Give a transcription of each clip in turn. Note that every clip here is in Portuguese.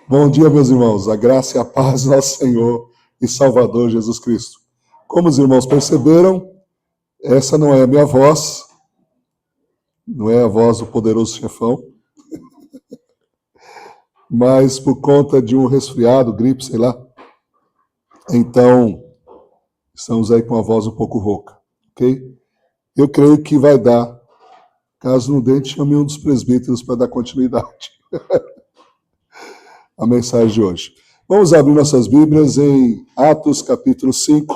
Bom dia, meus irmãos. A graça e a paz do nosso Senhor e Salvador Jesus Cristo. Como os irmãos perceberam, essa não é a minha voz, não é a voz do poderoso chefão, mas por conta de um resfriado, gripe, sei lá. Então, estamos aí com a voz um pouco rouca, ok? Eu creio que vai dar. Caso não dê, chame um dos presbíteros para dar continuidade à mensagem de hoje. Vamos abrir nossas Bíblias em Atos, capítulo 5.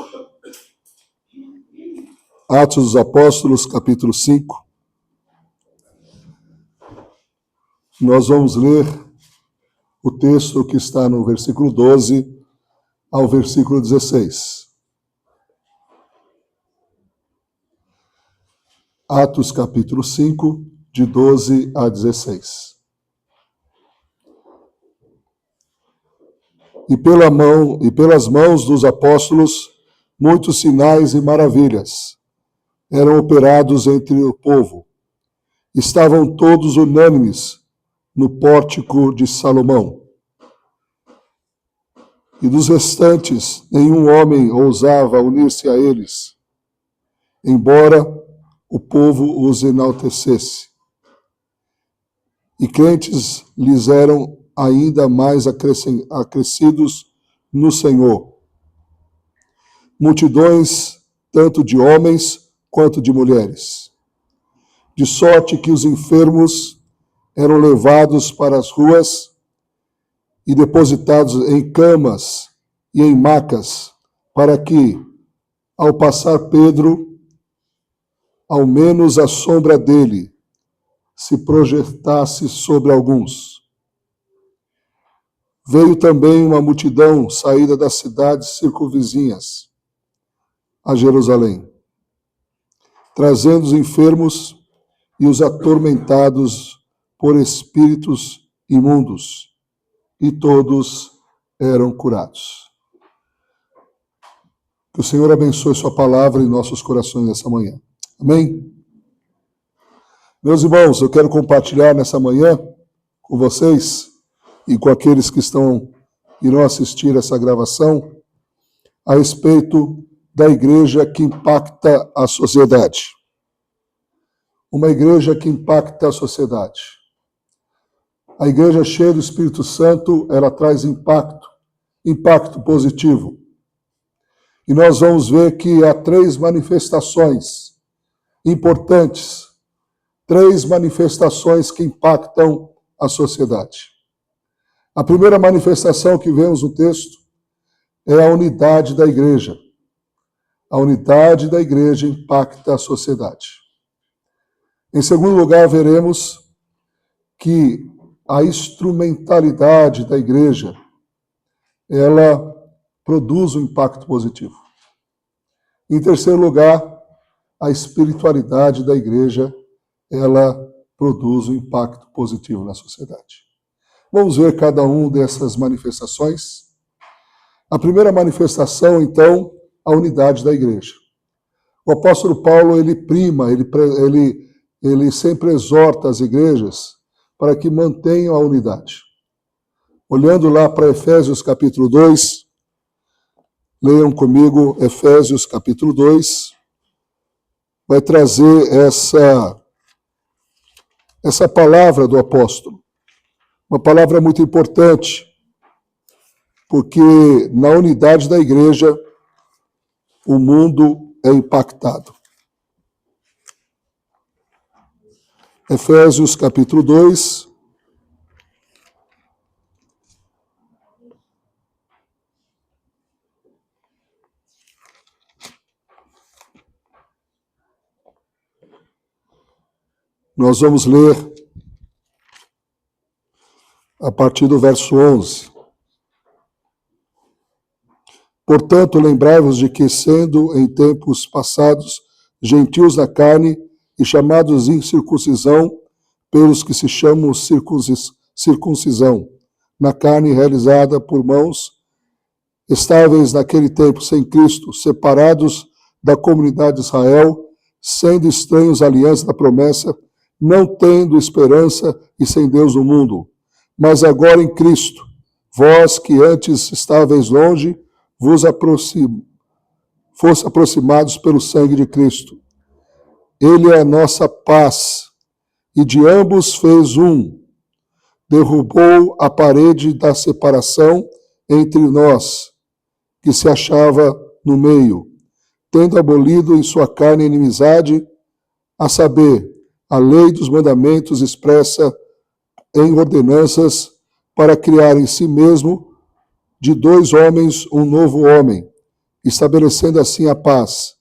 Atos dos Apóstolos, capítulo 5. Nós vamos ler o texto que está no versículo 12 ao versículo 16. Atos, capítulo 5, de 12 a 16. E pelas mãos dos apóstolos, muitos sinais e maravilhas eram operados entre o povo. Estavam todos unânimes no pórtico de Salomão. E dos restantes, nenhum homem ousava unir-se a eles, embora o povo os enaltecesse. E crentes lhes eram ainda mais acrescidos no Senhor. Multidões, tanto de homens quanto de mulheres. De sorte que os enfermos eram levados para as ruas e depositados em camas e em macas, para que, ao passar Pedro, ao menos a sombra dele se projetasse sobre alguns. Veio também uma multidão saída das cidades circunvizinhas a Jerusalém, trazendo os enfermos e os atormentados por espíritos imundos, e todos eram curados. Que o Senhor abençoe sua palavra em nossos corações nessa manhã. Amém? Meus irmãos, eu quero compartilhar nessa manhã com vocês e com aqueles que irão assistir essa gravação a respeito da igreja que impacta a sociedade. Uma igreja que impacta a sociedade. A igreja cheia do Espírito Santo, ela traz impacto positivo. E nós vamos ver que há três manifestações importantes, três manifestações que impactam a sociedade. A primeira manifestação que vemos no texto é a unidade da igreja. A unidade da igreja impacta a sociedade. Em segundo lugar, veremos que a instrumentalidade da igreja, ela produz um impacto positivo. Em terceiro lugar, a espiritualidade da igreja, ela produz um impacto positivo na sociedade. Vamos ver cada uma dessas manifestações. A primeira manifestação, então, a unidade da igreja. O apóstolo Paulo, ele sempre exorta as igrejas para que mantenham a unidade. Olhando lá para Efésios capítulo 2, leiam comigo Efésios capítulo 2, vai trazer essa palavra do apóstolo. Uma palavra muito importante, porque na unidade da igreja o mundo é impactado. Efésios capítulo 2, nós vamos ler a partir do verso 11. Portanto, lembrai-vos de que, sendo em tempos passados gentios na carne e chamados incircuncisão pelos que se chamam circuncisão, na carne realizada por mãos, estáveis naquele tempo sem Cristo, separados da comunidade de Israel, sendo estranhos à aliança da promessa, não tendo esperança e sem Deus no mundo. Mas agora em Cristo, vós que antes estáveis longe, fosse aproximados pelo sangue de Cristo. Ele é a nossa paz, e de ambos fez um. Derrubou a parede da separação entre nós, que se achava no meio, tendo abolido em sua carne a inimizade, a saber, a lei dos mandamentos expressa em ordenanças, para criar em si mesmo de dois homens um novo homem, estabelecendo assim a paz,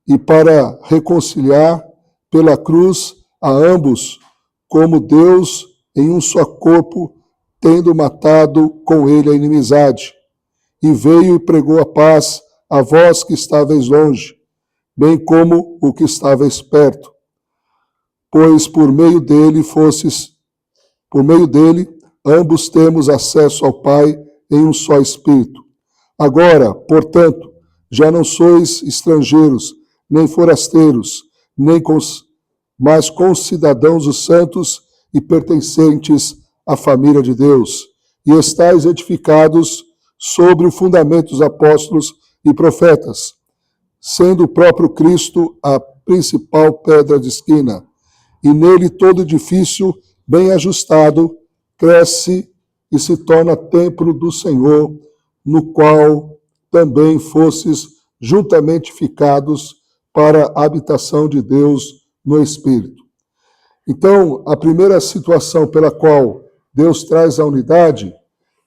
e para reconciliar pela cruz a ambos, como Deus em um só corpo, tendo matado com ele a inimizade, e veio e pregou a paz a vós que estáveis longe, bem como o que estáveis perto, pois por meio dele ambos temos acesso ao Pai em um só Espírito. Agora, portanto, já não sois estrangeiros, nem forasteiros, mas concidadãos dos santos e pertencentes à família de Deus, e estáis edificados sobre o fundamento dos apóstolos e profetas, sendo o próprio Cristo a principal pedra de esquina, e nele todo edifício bem ajustado cresce e se torna templo do Senhor, no qual também fostes juntamente ficados para a habitação de Deus no Espírito. Então, a primeira situação pela qual Deus traz a unidade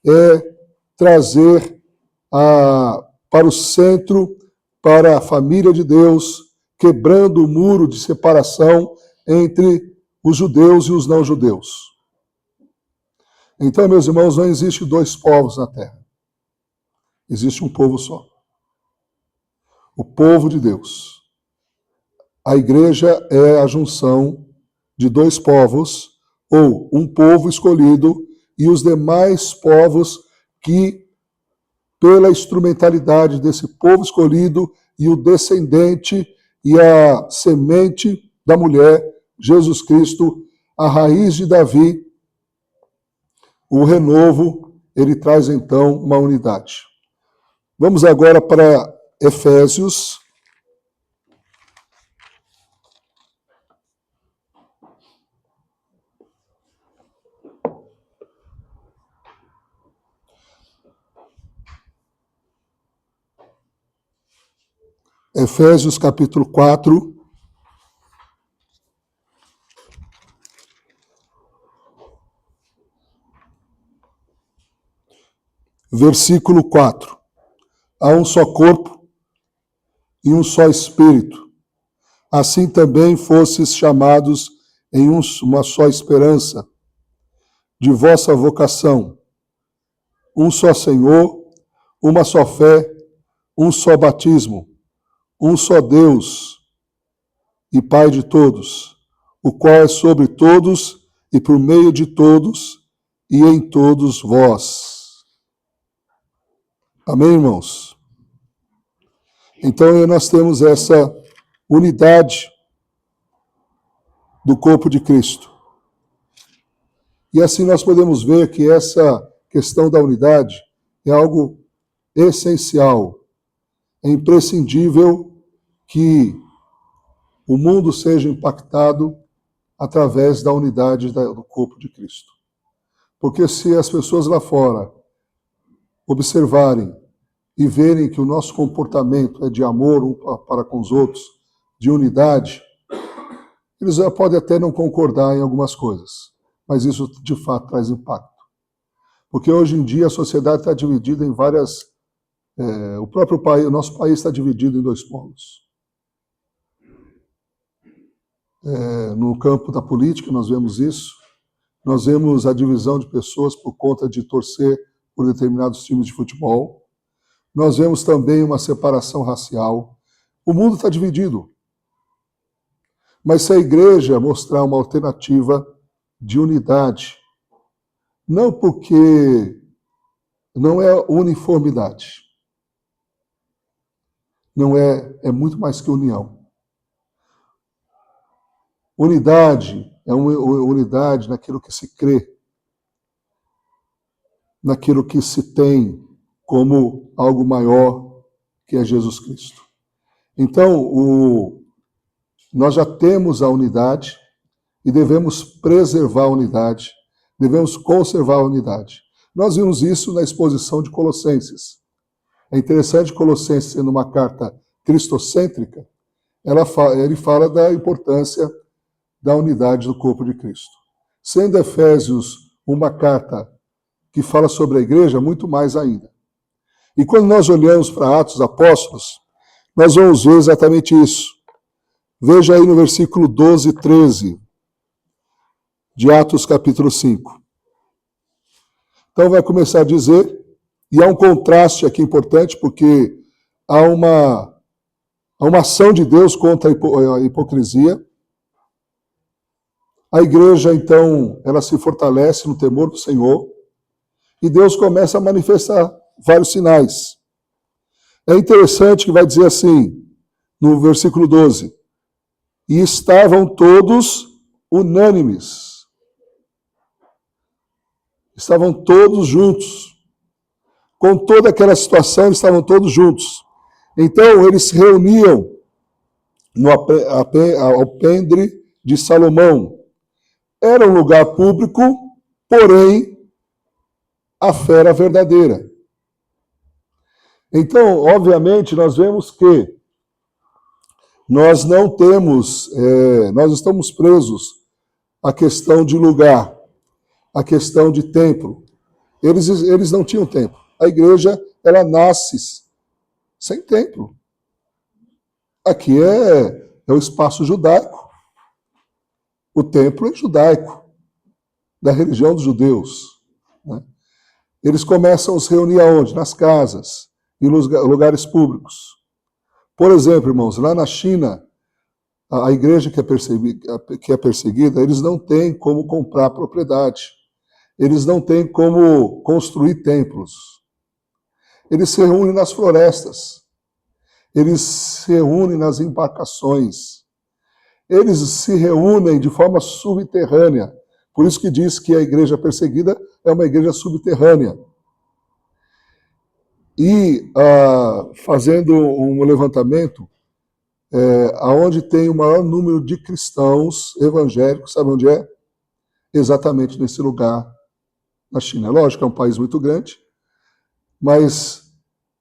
é trazer para o centro, para a família de Deus, quebrando o muro de separação entre os judeus e os não-judeus. Então, meus irmãos, não existe dois povos na terra. Existe um povo só. O povo de Deus. A igreja é a junção de dois povos, ou um povo escolhido e os demais povos que, pela instrumentalidade desse povo escolhido e o descendente e a semente da mulher, Jesus Cristo, a raiz de Davi, o renovo, ele traz então uma unidade. Vamos agora para Efésios. Efésios capítulo 4. Versículo 4. Há um só corpo e um só espírito. Assim também fostes chamados em uma só esperança de vossa vocação. Um só Senhor, uma só fé, um só batismo, um só Deus e Pai de todos, o qual é sobre todos e por meio de todos e em todos vós. Amém, irmãos? Então, nós temos essa unidade do corpo de Cristo. E assim nós podemos ver que essa questão da unidade é algo essencial, é imprescindível que o mundo seja impactado através da unidade do corpo de Cristo. Porque se as pessoas lá fora observarem e verem que o nosso comportamento é de amor um para com os outros, de unidade, eles já podem até não concordar em algumas coisas, mas isso de fato traz impacto. Porque hoje em dia a sociedade está dividida em várias... o próprio país, o nosso país está dividido em dois polos. No campo da política nós vemos isso, nós vemos a divisão de pessoas por conta de torcer por determinados times de futebol, nós vemos também uma separação racial. O mundo está dividido. Mas se a igreja mostrar uma alternativa de unidade, não porque não é uniformidade, não é muito mais que união. Unidade é uma unidade naquilo que se crê. naquilo que se tem como algo maior, que é Jesus Cristo. Então, nós já temos a unidade e devemos preservar a unidade, devemos conservar a unidade. Nós vimos isso na exposição de Colossenses. É interessante Colossenses, sendo uma carta cristocêntrica, ele fala da importância da unidade do corpo de Cristo. Sendo Efésios uma carta que fala sobre a igreja, muito mais ainda. E quando nós olhamos para Atos dos Apóstolos, nós vamos ver exatamente isso. Veja aí no versículo 12 e 13 de Atos capítulo 5. Então vai começar a dizer, e há um contraste aqui importante, porque há uma ação de Deus contra a hipocrisia. A igreja, então, ela se fortalece no temor do Senhor, e Deus começa a manifestar vários sinais. É interessante que vai dizer assim, no versículo 12, e estavam todos unânimes. Estavam todos juntos. Com toda aquela situação, eles estavam todos juntos. Então, eles se reuniam no alpendre de Salomão. Era um lugar público, porém, a fé era verdadeira. Então, obviamente, nós vemos que nós não temos, nós estamos presos à questão de lugar, à questão de templo. Eles não tinham templo. A igreja, ela nasce sem templo. Aqui é o espaço judaico. O templo é judaico, da religião dos judeus. Né? Eles começam a se reunir aonde? Nas casas, em lugares públicos. Por exemplo, irmãos, lá na China, a igreja que é perseguida, eles não têm como comprar propriedade. Eles não têm como construir templos. Eles se reúnem nas florestas. Eles se reúnem nas embarcações. Eles se reúnem de forma subterrânea. Por isso que diz que a igreja perseguida é uma igreja subterrânea. E fazendo um levantamento, aonde tem o maior número de cristãos evangélicos, sabe onde é? Exatamente nesse lugar, na China. Lógico, é um país muito grande, mas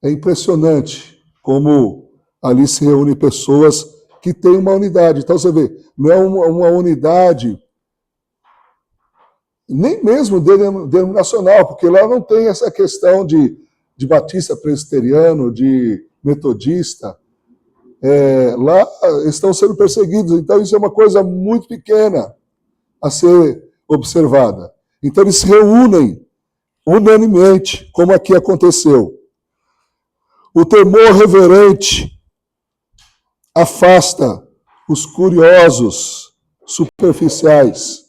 é impressionante como ali se reúnem pessoas que têm uma unidade. Então você vê, não é uma unidade nem mesmo denominacional, porque lá não tem essa questão de batista presbiteriano, de metodista. Lá estão sendo perseguidos, então isso é uma coisa muito pequena a ser observada. Então eles se reúnem unanimemente, como aqui aconteceu. O temor reverente afasta os curiosos superficiais.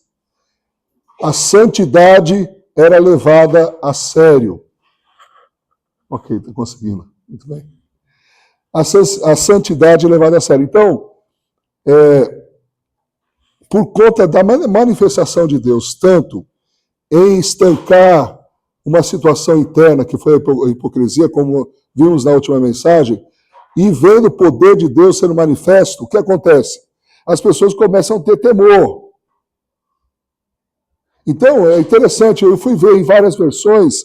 A santidade era levada a sério. Ok, estou conseguindo. Muito bem. A santidade é levada a sério. Então, por conta da manifestação de Deus, tanto em estancar uma situação interna, que foi a hipocrisia, como vimos na última mensagem, e vendo o poder de Deus sendo manifesto, o que acontece? As pessoas começam a ter temor. Então, é interessante, eu fui ver em várias versões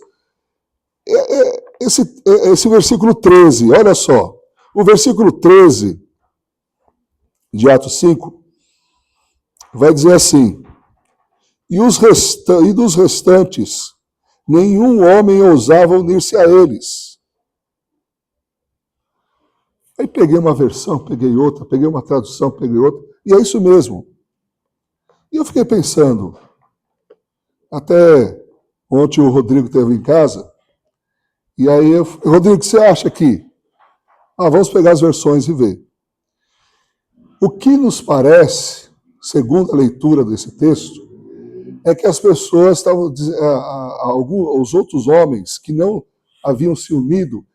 esse versículo 13, olha só. O versículo 13 de Atos 5 vai dizer assim, e dos restantes, nenhum homem ousava unir-se a eles. Aí peguei uma versão, peguei outra, peguei uma tradução, peguei outra, e é isso mesmo. E eu fiquei pensando, até ontem o Rodrigo esteve em casa, e aí Rodrigo, o que você acha aqui? Vamos pegar as versões e ver. O que nos parece, segundo a leitura desse texto, é que as pessoas estavam, os outros homens que não haviam se unido,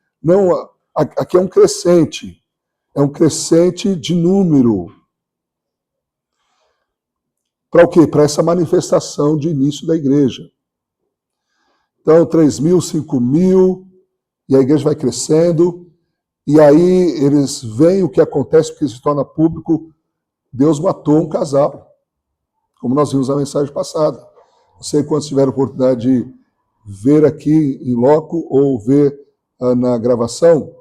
aqui é um crescente de número. Para o quê? Para essa manifestação de início da igreja. Então, 3 mil, 5 mil, e a igreja vai crescendo, e aí eles veem o que acontece, porque se torna público, Deus matou um casal, como nós vimos na mensagem passada. Não sei quantos tiveram a oportunidade de ver aqui em loco ou ver na gravação,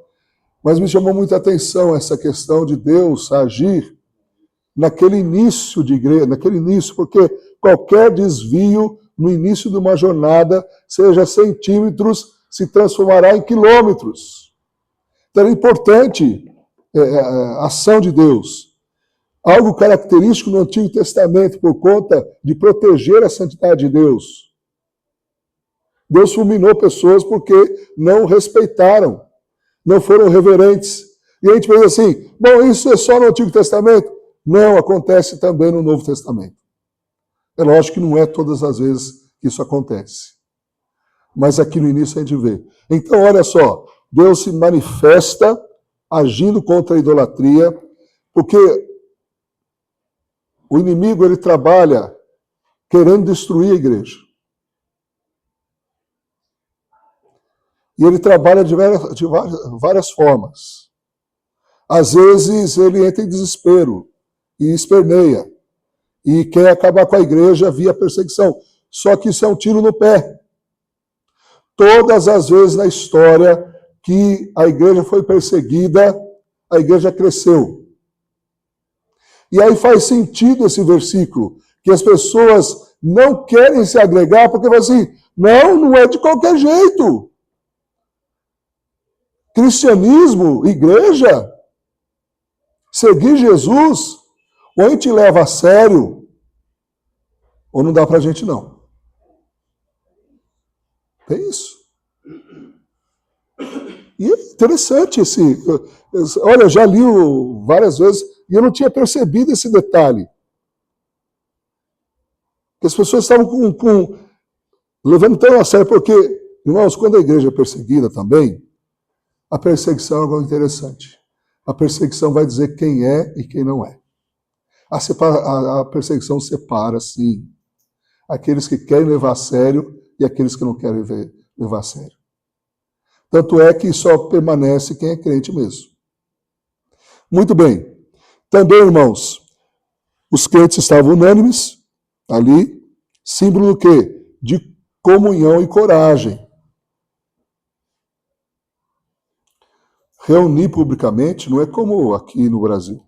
mas me chamou muita atenção essa questão de Deus agir naquele início de igreja, naquele início, porque qualquer desvio no início de uma jornada, seja centímetros, se transformará em quilômetros. Então é importante a ação de Deus. Algo característico no Antigo Testamento por conta de proteger a santidade de Deus. Deus fulminou pessoas porque não respeitaram, não foram reverentes. E a gente pensa assim, bom, isso é só no Antigo Testamento? Não, acontece também no Novo Testamento. É lógico que não é todas as vezes que isso acontece. Mas aqui no início a gente vê. Então, olha só, Deus se manifesta agindo contra a idolatria, porque o inimigo ele trabalha querendo destruir a igreja. E ele trabalha de várias formas. Às vezes ele entra em desespero e esperneia e quer acabar com a igreja via perseguição. Só que isso é um tiro no pé. Todas as vezes na história que a igreja foi perseguida, a igreja cresceu. E aí faz sentido esse versículo, que as pessoas não querem se agregar porque falam assim, não é de qualquer jeito. Cristianismo, igreja, seguir Jesus, ou a gente leva a sério, ou não dá pra gente não. É isso. E é interessante olha, eu já li várias vezes e eu não tinha percebido esse detalhe. Que as pessoas estavam levando tão a sério, porque, irmãos, quando a igreja é perseguida também, a perseguição é algo interessante. A perseguição vai dizer quem é e quem não é. A perseguição separa, sim, aqueles que querem levar a sério e aqueles que não querem levar a sério. Tanto é que só permanece quem é crente mesmo. Muito bem. Também, irmãos, os crentes estavam unânimes ali, símbolo do quê? De comunhão e coragem. Reunir publicamente não é como aqui no Brasil,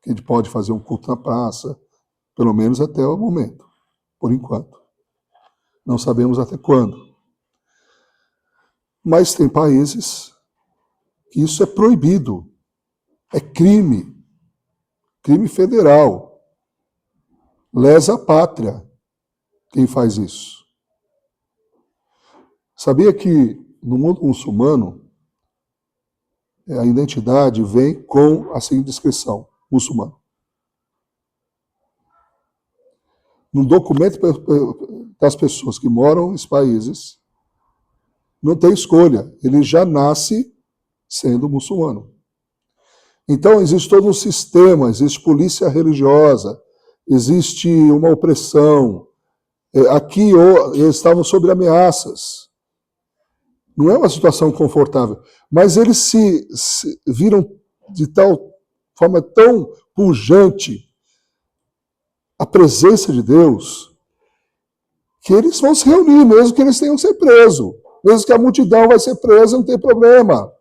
que a gente pode fazer um culto na praça, pelo menos até o momento, por enquanto. Não sabemos até quando. Mas tem países que isso é proibido. É crime. Crime federal. Lesa a pátria quem faz isso. Sabia que no mundo muçulmano a identidade vem com a seguinte descrição, muçulmano. No documento das pessoas que moram nesses países, não tem escolha, ele já nasce sendo muçulmano. Então existe todo um sistema, existe polícia religiosa, existe uma opressão. Aqui eles estavam sob ameaças. Não é uma situação confortável, mas eles se viram de tal forma tão pujante a presença de Deus, que eles vão se reunir, mesmo que eles tenham que ser presos. Mesmo que a multidão vai ser presa, não tem problema.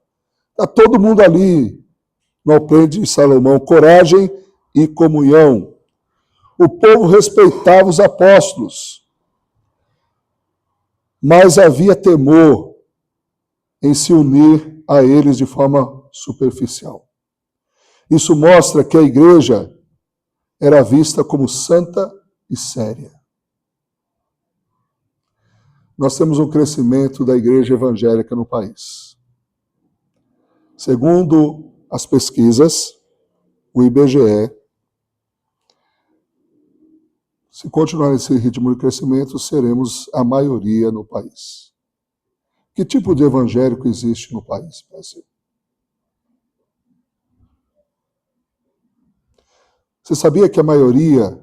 Está todo mundo ali, no alpendre de Salomão, coragem e comunhão. O povo respeitava os apóstolos, mas havia temor em se unir a eles de forma superficial. Isso mostra que a igreja era vista como santa e séria. Nós temos um crescimento da igreja evangélica no país. Segundo as pesquisas, o IBGE, se continuar nesse ritmo de crescimento, seremos a maioria no país. Que tipo de evangélico existe no país, Brasil? Você sabia que a maioria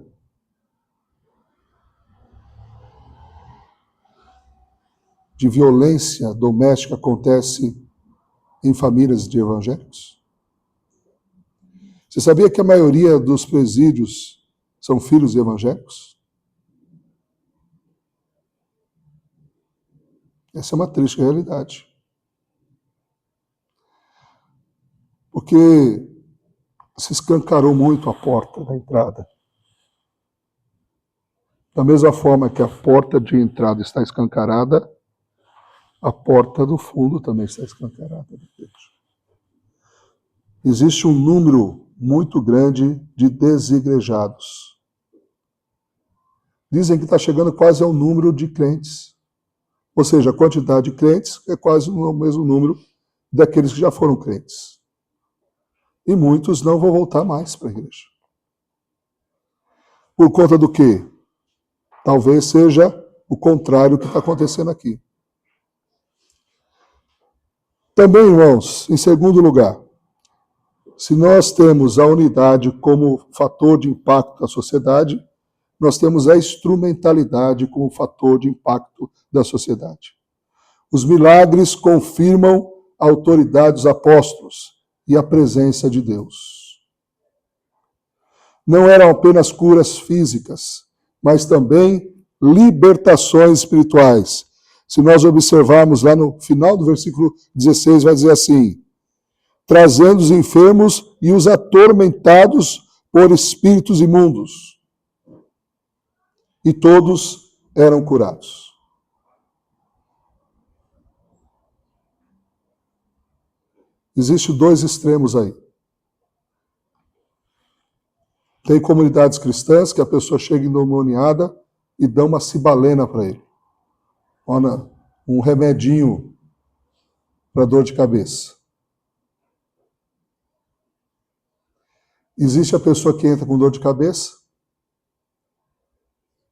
de violência doméstica acontece em famílias de evangélicos? Você sabia que a maioria dos presídios são filhos de evangélicos? Essa é uma triste realidade. Porque se escancarou muito a porta da entrada. Da mesma forma que a porta de entrada está escancarada, a porta do fundo também está escancarada. Existe um número muito grande de desigrejados. Dizem que está chegando quase ao número de crentes. Ou seja, a quantidade de crentes é quase o mesmo número daqueles que já foram crentes. E muitos não vão voltar mais para a igreja. Por conta do quê? Talvez seja o contrário do que está acontecendo aqui. Também, irmãos, em segundo lugar, se nós temos a unidade como fator de impacto da sociedade, nós temos a instrumentalidade como fator de impacto da sociedade. Os milagres confirmam a autoridade dos apóstolos e a presença de Deus. Não eram apenas curas físicas, mas também libertações espirituais. Se nós observarmos lá no final do versículo 16, vai dizer assim: trazendo os enfermos e os atormentados por espíritos imundos. E todos eram curados. Existem dois extremos aí. Tem comunidades cristãs que a pessoa chega endemoniada e dá uma cibalena para ele. Olha, um remedinho para dor de cabeça. Existe a pessoa que entra com dor de cabeça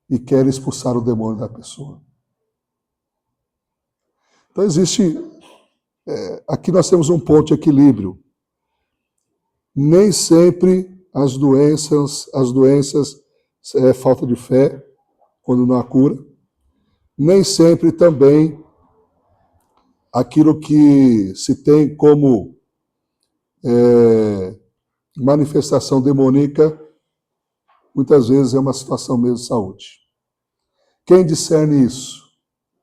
e quer expulsar o demônio da pessoa. Então existe... aqui nós temos um ponto de equilíbrio. Nem sempre as doenças é falta de fé, quando não há cura. Nem sempre também aquilo que se tem como manifestação demoníaca, muitas vezes é uma situação mesmo de saúde. Quem discerne isso?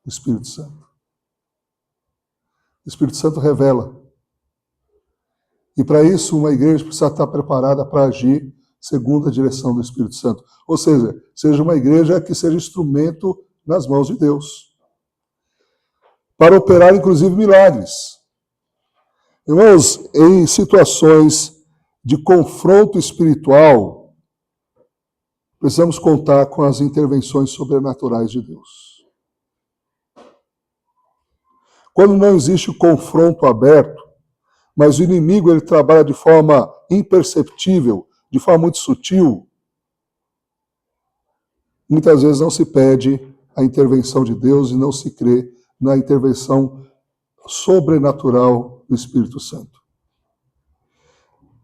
O Espírito Santo. O Espírito Santo revela. E para isso, uma igreja precisa estar preparada para agir segundo a direção do Espírito Santo. Ou seja uma igreja que seja instrumento nas mãos de Deus. Para operar, inclusive, milagres. Irmãos, em situações de confronto espiritual, precisamos contar com as intervenções sobrenaturais de Deus. Quando não existe o confronto aberto, mas o inimigo ele trabalha de forma imperceptível, de forma muito sutil, muitas vezes não se pede a intervenção de Deus e não se crê na intervenção sobrenatural do Espírito Santo.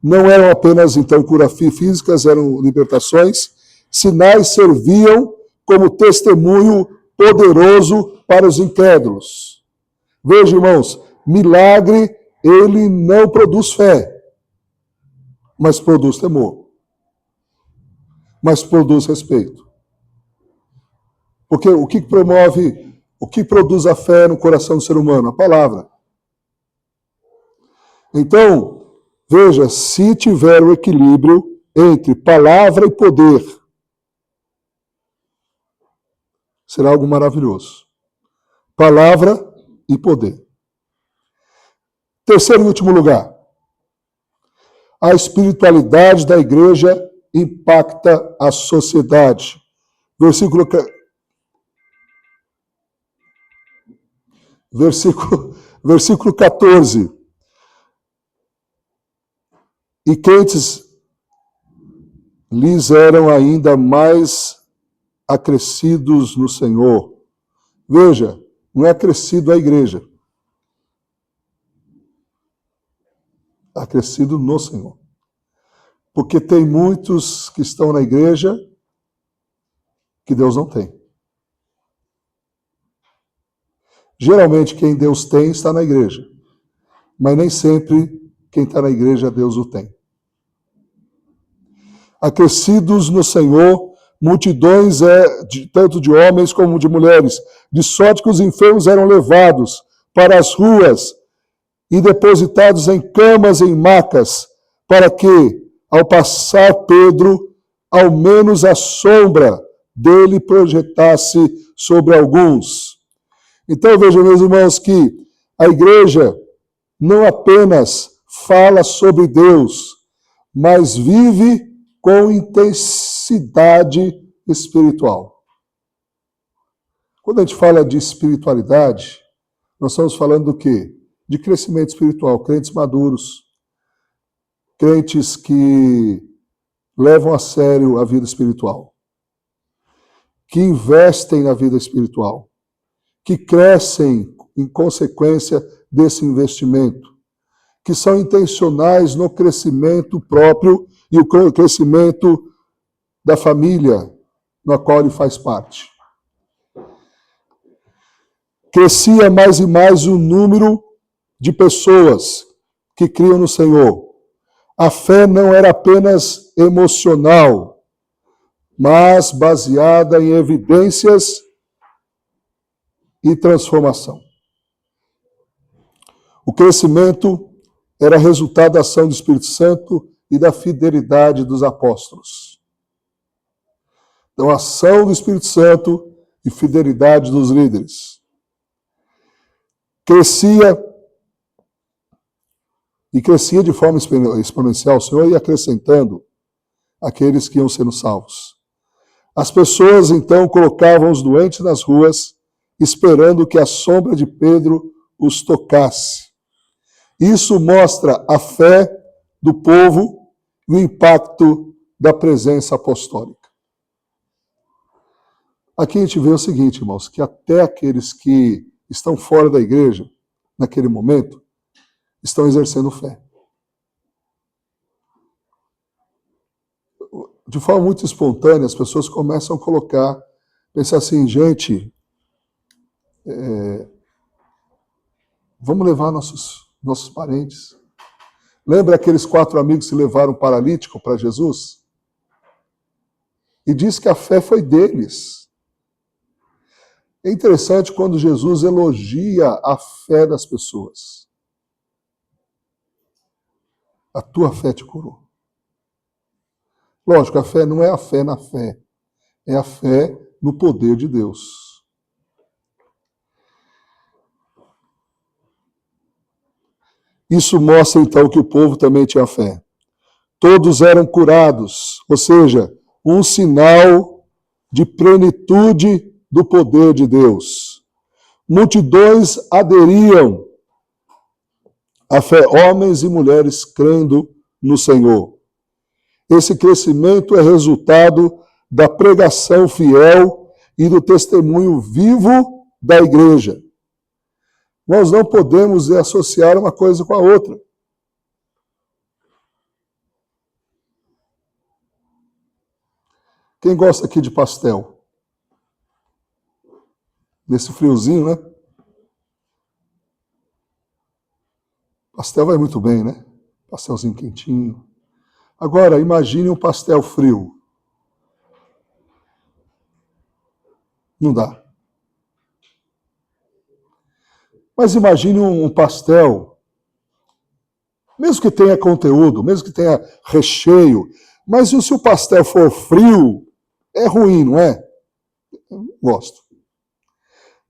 Não eram apenas, então, curas físicas, eram libertações, sinais serviam como testemunho poderoso para os incrédulos. Veja, irmãos, milagre, ele não produz fé, mas produz temor. Mas produz respeito. Porque o que promove, o que produz a fé no coração do ser humano? A palavra. Então, veja, se tiver o equilíbrio entre palavra e poder, será algo maravilhoso. Palavra e poder. Terceiro e último lugar. A espiritualidade da igreja impacta a sociedade. Versículo 14. E crentes lhes eram ainda mais acrescidos no Senhor. Veja, não é acrescido a igreja. Acrescido no Senhor. Porque tem muitos que estão na igreja que Deus não tem. Geralmente quem Deus tem está na igreja, mas nem sempre quem está na igreja Deus o tem. Acrescidos no Senhor, multidões tanto de homens como de mulheres, de sorte que os enfermos eram levados para as ruas e depositados em camas e em macas, para que, ao passar Pedro, ao menos a sombra dele projetasse sobre alguns. Então vejam, meus irmãos, que a igreja não apenas fala sobre Deus, mas vive com intensidade espiritual. Quando a gente fala de espiritualidade, nós estamos falando do quê? De crescimento espiritual, crentes maduros, crentes que levam a sério a vida espiritual, que investem na vida espiritual, que crescem em consequência desse investimento, que são intencionais no crescimento próprio e o crescimento da família na qual ele faz parte. Crescia mais e mais o número de pessoas que criam no Senhor. A fé não era apenas emocional, mas baseada em evidências e transformação. O crescimento era resultado da ação do Espírito Santo e da fidelidade dos apóstolos. Então, a ação do Espírito Santo e fidelidade dos líderes. Crescia de forma exponencial. O Senhor ia acrescentando aqueles que iam sendo salvos. As pessoas, então, colocavam os doentes nas ruas, esperando que a sombra de Pedro os tocasse. Isso mostra a fé do povo e o impacto da presença apostólica. Aqui a gente vê o seguinte, irmãos, que até aqueles que estão fora da igreja, naquele momento, estão exercendo fé. De forma muito espontânea, as pessoas começam a pensar assim, gente, vamos levar nossos parentes. Lembra aqueles 4 amigos que levaram o paralítico para Jesus? E diz que a fé foi deles. É interessante quando Jesus elogia a fé das pessoas. A tua fé te curou. Lógico, a fé não é a fé na fé, é a fé no poder de Deus. Isso mostra então que o povo também tinha fé. Todos eram curados, ou seja, um sinal de plenitude do poder de Deus. Multidões aderiam à fé, homens e mulheres crendo no Senhor. Esse crescimento é resultado da pregação fiel e do testemunho vivo da igreja. Nós não podemos associar uma coisa com a outra. Quem gosta aqui de pastel? Nesse friozinho, né? Pastel vai muito bem, né? Pastelzinho quentinho. Agora, imagine um pastel frio. Não dá. Mas imagine um pastel, mesmo que tenha conteúdo, mesmo que tenha recheio, mas se o pastel for frio, é ruim, não é? Eu gosto.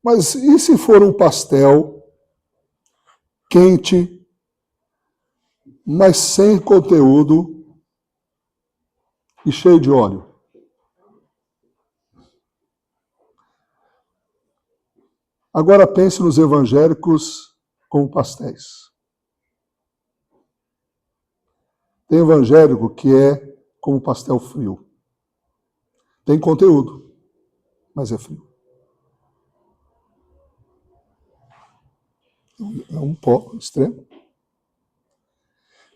Mas e se for um pastel quente, mas sem conteúdo e cheio de óleo? Agora pense nos evangélicos como pastéis. Tem evangélico que é como pastel frio. Tem conteúdo, mas é frio. É um pó extremo.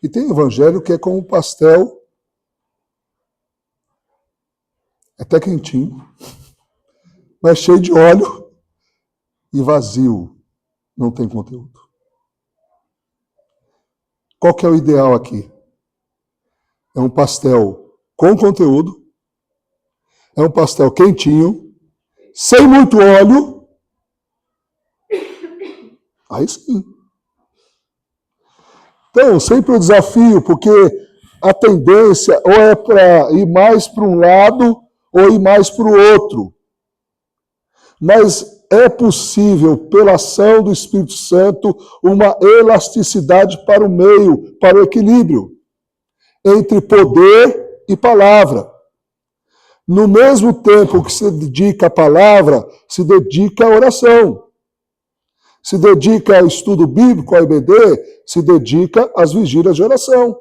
E tem evangelho que é como pastel, até quentinho, mas cheio de óleo e vazio. não tem conteúdo. Qual que é o ideal aqui? É um pastel com conteúdo, é um pastel quentinho, sem muito óleo. Aí sim. Então, sempre o desafio, porque a tendência ou é para ir mais para um lado ou ir mais para o outro. Mas é possível, pela ação do Espírito Santo, uma elasticidade para o meio, para o equilíbrio entre poder e palavra. No mesmo tempo que se dedica à palavra, se dedica à oração. Se dedica ao estudo bíblico, ao EBD, se dedica às vigílias de oração.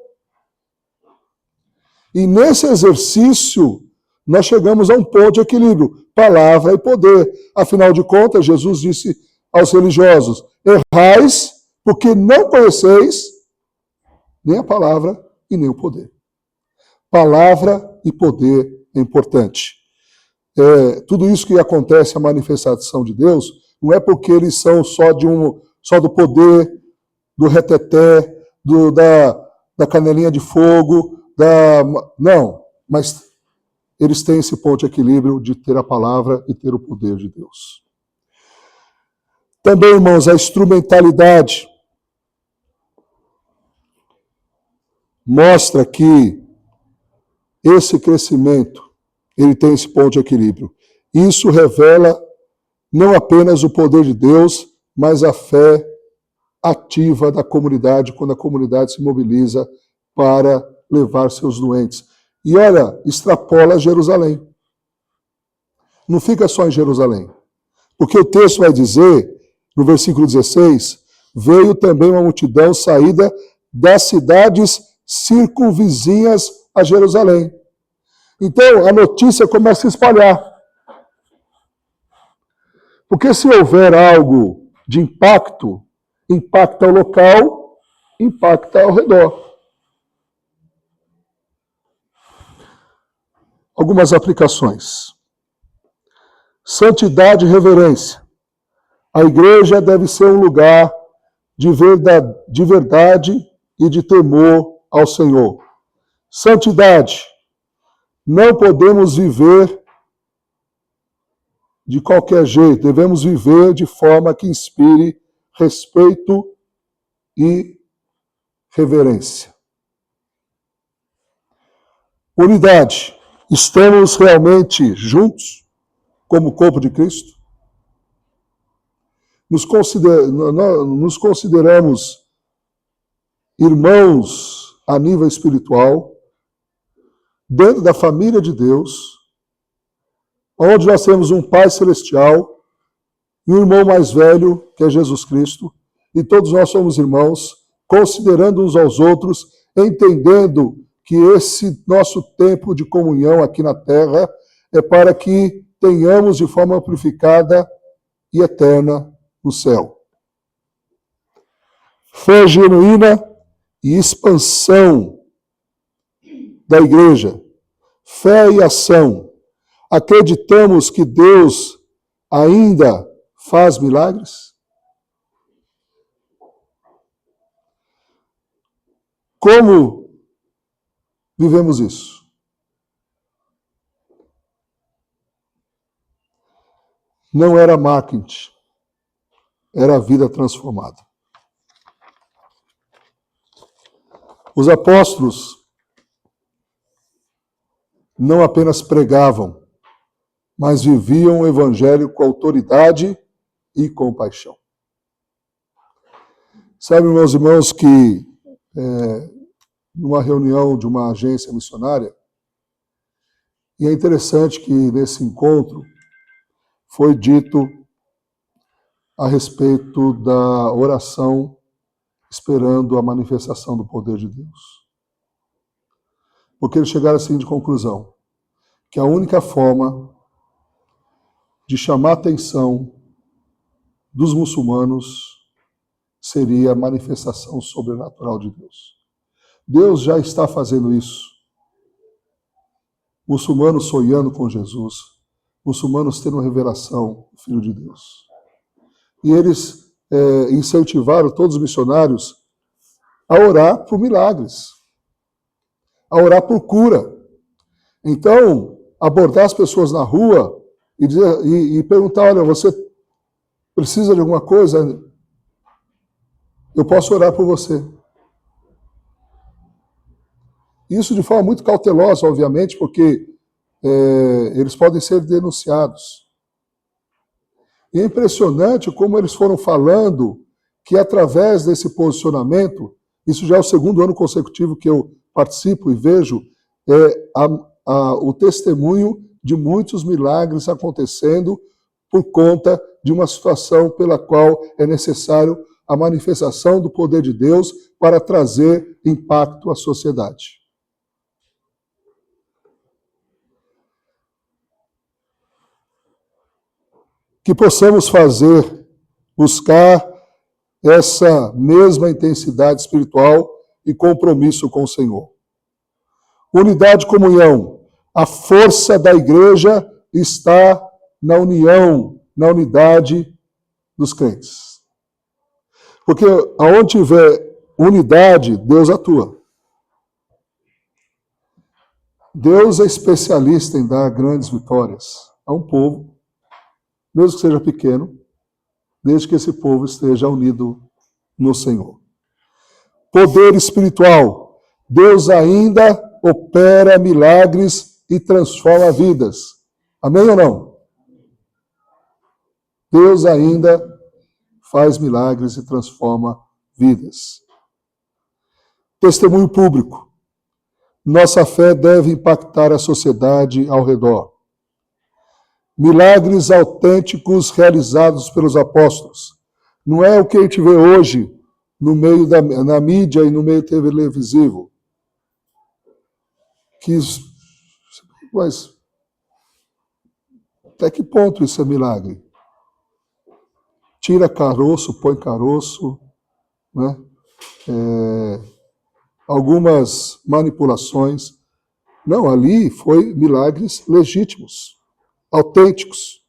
E nesse exercício, nós chegamos a um ponto de equilíbrio, palavra e poder. Afinal de contas, Jesus disse aos religiosos, errais porque não conheceis nem a palavra e nem o poder. Palavra e poder é importante. Tudo isso que acontece, a manifestação de Deus, não é porque eles são só do poder, do reteté, da canelinha de fogo, não, mas eles têm esse ponto de equilíbrio de ter a palavra e ter o poder de Deus. Também, irmãos, a instrumentalidade mostra que esse crescimento, ele tem esse ponto de equilíbrio. Isso revela não apenas o poder de Deus, mas a fé ativa da comunidade, quando a comunidade se mobiliza para levar seus doentes. E olha, extrapola Jerusalém. Não fica só em Jerusalém. Porque o texto vai dizer, no versículo 16, veio também uma multidão saída das cidades circunvizinhas a Jerusalém. Então, a notícia começa a se espalhar. Porque se houver algo de impacto, impacta o local, impacta ao redor. Algumas aplicações. Santidade e reverência. A igreja deve ser um lugar de verdade e de temor ao Senhor. Santidade. Não podemos viver de qualquer jeito, devemos viver de forma que inspire respeito e reverência. Unidade. Estamos realmente juntos como corpo de Cristo? Nos consideramos irmãos a nível espiritual, dentro da família de Deus, onde nós temos um Pai Celestial e um irmão mais velho, que é Jesus Cristo, e todos nós somos irmãos, considerando uns aos outros, entendendo que esse nosso tempo de comunhão aqui na Terra é para que tenhamos de forma purificada e eterna no céu. Fé genuína e expansão da igreja. Fé e ação. Acreditamos que Deus ainda faz milagres? Como vivemos isso? Não era marketing, era a vida transformada. Os apóstolos não apenas pregavam, mas viviam o evangelho com autoridade e compaixão. Sabe, meus irmãos, que numa reunião de uma agência missionária, e é interessante que nesse encontro foi dito a respeito da oração esperando a manifestação do poder de Deus. Porque eles chegaram assim de conclusão, que a única forma de chamar a atenção dos muçulmanos seria a manifestação sobrenatural de Deus. Deus já está fazendo isso. Muçulmanos sonhando com Jesus, muçulmanos tendo revelação do Filho de Deus. E eles incentivaram todos os missionários a orar por milagres, a orar por cura. Então, abordar as pessoas na rua e perguntar, olha, você precisa de alguma coisa? Eu posso orar por você. Isso de forma muito cautelosa, obviamente, porque eles podem ser denunciados. E é impressionante como eles foram falando que através desse posicionamento, isso já é o segundo ano consecutivo que eu participo e vejo o testemunho de muitos milagres acontecendo por conta de uma situação pela qual é necessário a manifestação do poder de Deus para trazer impacto à sociedade. Que possamos buscar essa mesma intensidade espiritual e compromisso com o Senhor. Unidade e comunhão. A força da igreja está na união, na unidade dos crentes. Porque aonde tiver unidade, Deus atua. Deus é especialista em dar grandes vitórias a um povo, mesmo que seja pequeno, desde que esse povo esteja unido no Senhor. Poder espiritual. Deus ainda opera milagres e transforma vidas. Amém ou não? Deus ainda faz milagres e transforma vidas. Testemunho público. Nossa fé deve impactar a sociedade ao redor. Milagres autênticos realizados pelos apóstolos. Não é o que a gente vê hoje na mídia e no meio televisivo. Mas até que ponto isso é milagre? Tira caroço, põe caroço, né? Algumas manipulações. Não, ali foi milagres legítimos, autênticos.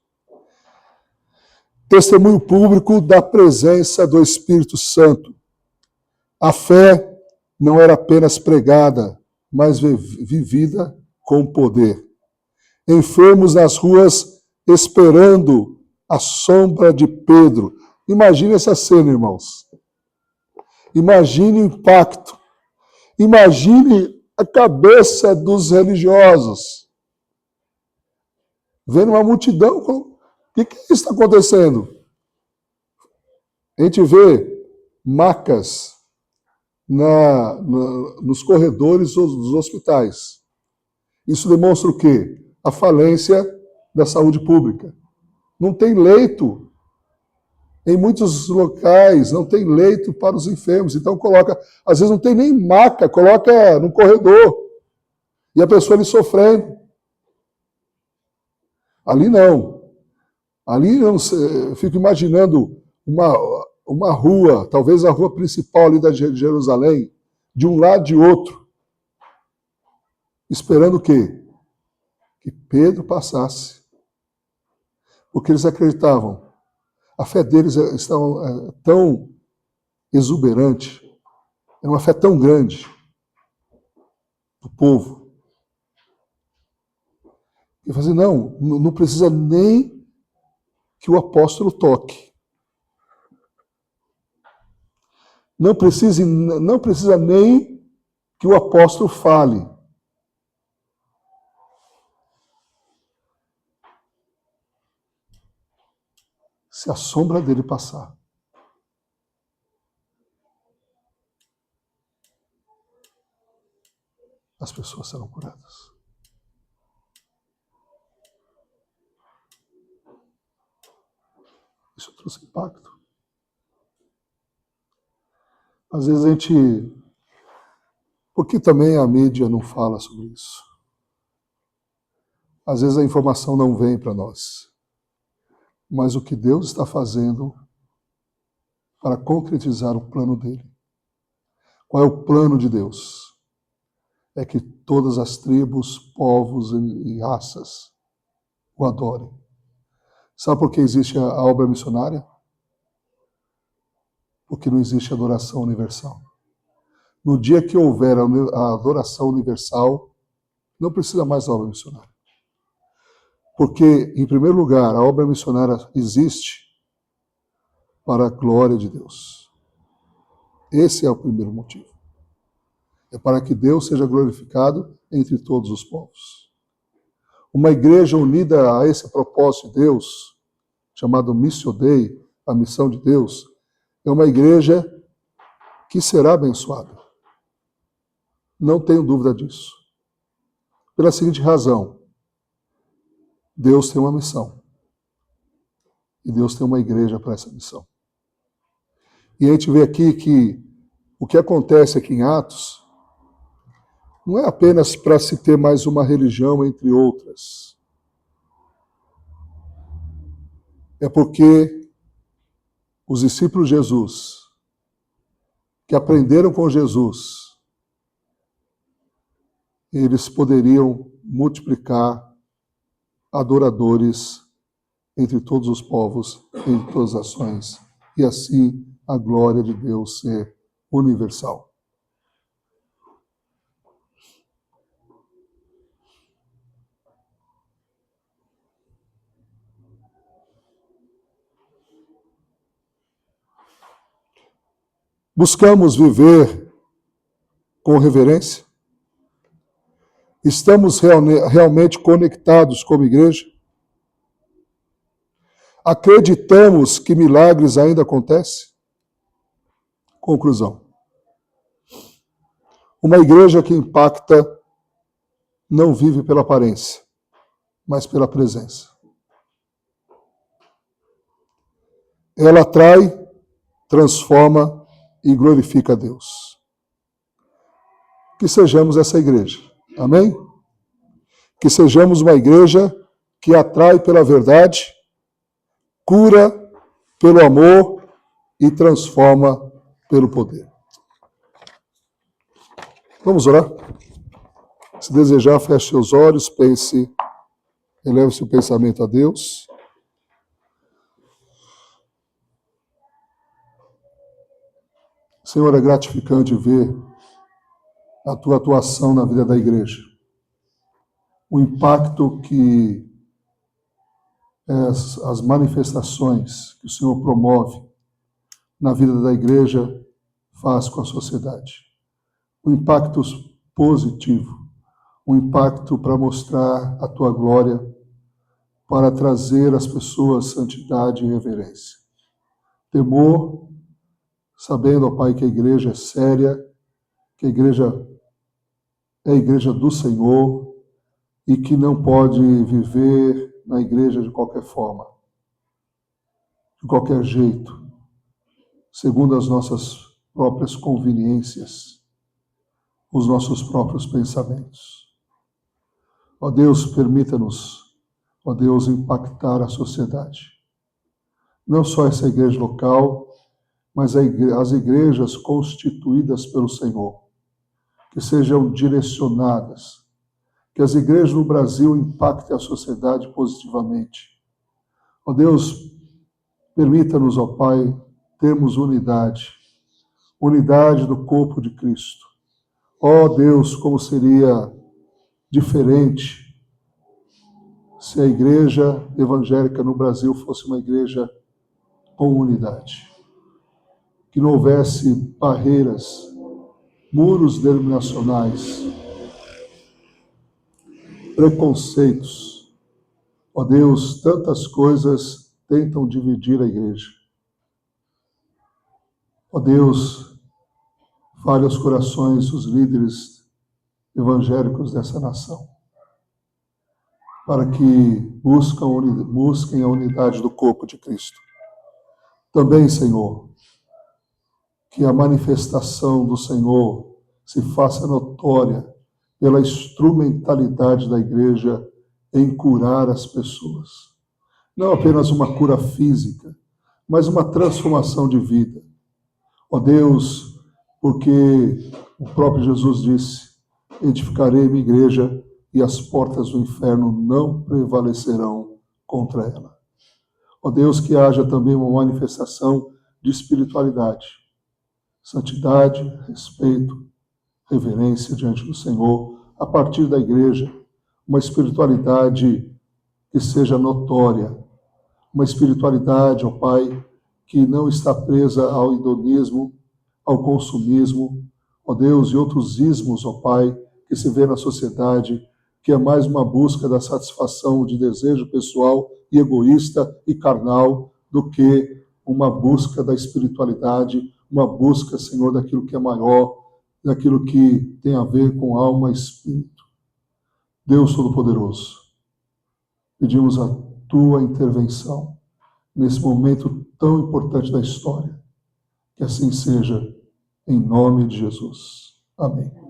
Testemunho público da presença do Espírito Santo. A fé não era apenas pregada, mas vivida com poder. Enfermos nas ruas esperando a sombra de Pedro. Imagine essa cena, irmãos. Imagine o impacto. Imagine a cabeça dos religiosos. Vendo uma multidão. O que está acontecendo? A gente vê macas nos corredores dos hospitais. Isso demonstra o quê? A falência da saúde pública. Não tem leito. Em muitos locais não tem leito para os enfermos. Então às vezes não tem nem maca, coloca no corredor. E a pessoa ali sofrendo. Ali não. Ali eu fico imaginando uma rua, talvez a rua principal ali de Jerusalém, de um lado e de outro, esperando o quê? Que Pedro passasse. Porque eles acreditavam. A fé deles estava tão exuberante, era uma fé tão grande do povo. E fazer, não precisa nem que o apóstolo toque. Não precisa nem que o apóstolo fale. Se a sombra dele passar. As pessoas serão curadas. Isso trouxe impacto. Às vezes a gente... Por que também a mídia não fala sobre isso? Às vezes a informação não vem para nós. Mas o que Deus está fazendo para concretizar o plano dele. Qual é o plano de Deus? É que todas as tribos, povos e raças o adorem. Sabe por que existe a obra missionária? porque não existe adoração universal. No dia que houver a adoração universal, não precisa mais da obra missionária. Porque, em primeiro lugar, a obra missionária existe para a glória de Deus. Esse é o primeiro motivo. É para que Deus seja glorificado entre todos os povos. Uma igreja unida a esse propósito de Deus, chamado Missio Dei, a missão de Deus, é uma igreja que será abençoada. Não tenho dúvida disso. Pela seguinte razão: Deus tem uma missão. E Deus tem uma igreja para essa missão. E a gente vê aqui que o que acontece aqui em Atos não é apenas para se ter mais uma religião entre outras. É porque os discípulos de Jesus, que aprenderam com Jesus, eles poderiam multiplicar adoradores entre todos os povos, entre todas as nações, e assim a glória de Deus ser universal. Buscamos viver com reverência? Estamos realmente conectados como igreja? Acreditamos que milagres ainda acontecem? Conclusão. Uma igreja que impacta não vive pela aparência, mas pela presença. Ela atrai, transforma e glorifica a Deus. Que sejamos essa igreja. Amém? Que sejamos uma igreja que atrai pela verdade, cura pelo amor e transforma pelo poder. Vamos orar? Se desejar, feche seus olhos, pense, eleve seu pensamento a Deus. Senhor, é gratificante ver a tua atuação na vida da igreja. O impacto que as manifestações que o Senhor promove na vida da igreja faz com a sociedade. Um impacto positivo, um impacto para mostrar a tua glória, para trazer às pessoas santidade e reverência. Temor, sabendo, ó Pai, que a igreja é séria, que a igreja é a igreja do Senhor e que não pode viver na igreja de qualquer forma, de qualquer jeito, segundo as nossas próprias conveniências, os nossos próprios pensamentos. Ó Deus, permita-nos, ó Deus, impactar a sociedade. Não só essa igreja local, mas as igrejas constituídas pelo Senhor, que sejam direcionadas, que as igrejas no Brasil impactem a sociedade positivamente. Ó Deus, permita-nos, ó Pai, termos unidade do corpo de Cristo. Ó Deus, como seria diferente se a igreja evangélica no Brasil fosse uma igreja com unidade. Que não houvesse barreiras, muros denominacionais, preconceitos. Ó Deus, tantas coisas tentam dividir a igreja. Ó Deus, fale aos corações dos líderes evangélicos dessa nação, para que busquem a unidade do corpo de Cristo. Também, Senhor, que a manifestação do Senhor se faça notória pela instrumentalidade da igreja em curar as pessoas. Não apenas uma cura física, mas uma transformação de vida. Ó Deus, porque o próprio Jesus disse: edificarei minha igreja e as portas do inferno não prevalecerão contra ela. Ó Deus, que haja também uma manifestação de espiritualidade. Santidade, respeito, reverência diante do Senhor, a partir da igreja, uma espiritualidade que seja notória, uma espiritualidade, ó Pai, que não está presa ao hedonismo, ao consumismo, ó Deus, e outros ismos, ó Pai, que se vê na sociedade, que é mais uma busca da satisfação de desejo pessoal e egoísta e carnal, do que uma busca da espiritualidade, uma busca, Senhor, daquilo que é maior, daquilo que tem a ver com alma e espírito. Deus Todo-Poderoso, pedimos a Tua intervenção nesse momento tão importante da história. Que assim seja, em nome de Jesus. Amém.